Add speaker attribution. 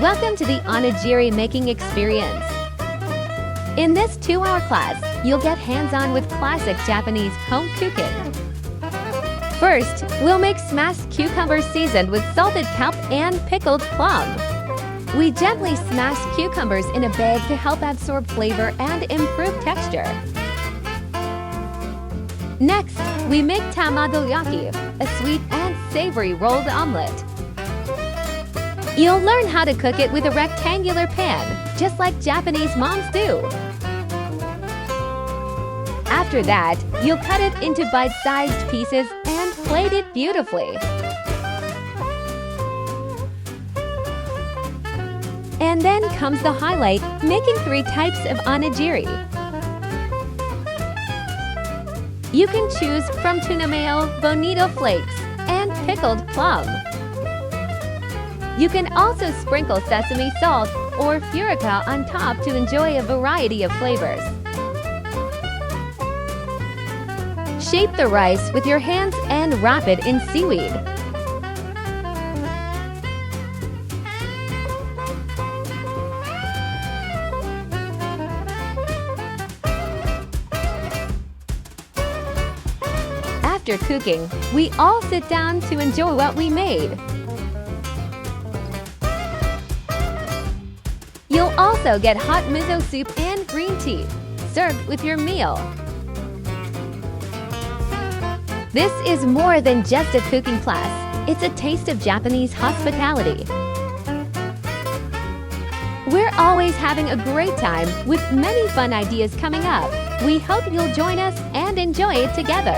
Speaker 1: Welcome to the ONIGIRI making experience. In this 2-hour class, you'll get hands-on with classic Japanese home cooking. First, we'll make smashed cucumbers seasoned with salted kelp and pickled plum. We gently smash cucumbers in a bag to help absorb flavor and improve texture. Next, we make tamagoyaki, a sweet and savory rolled omelet. You'll learn how to cook it with a rectangular pan, just like Japanese moms do. After that, you'll cut it into bite-sized pieces and plate it beautifully. And then comes the highlight, making 3 types of onigiri. You can choose from tuna mayo, bonito flakes, and pickled plum. You can also sprinkle sesame salt or furica on top to enjoy a variety of flavors. Shape the rice with your hands and wrap it in seaweed. After cooking, we all sit down to enjoy what we made. You'll also get hot miso soup and green tea, served with your meal. This is more than just a cooking class. It's a taste of Japanese hospitality. We're always having a great time with many fun ideas coming up. We hope you'll join us and enjoy it together.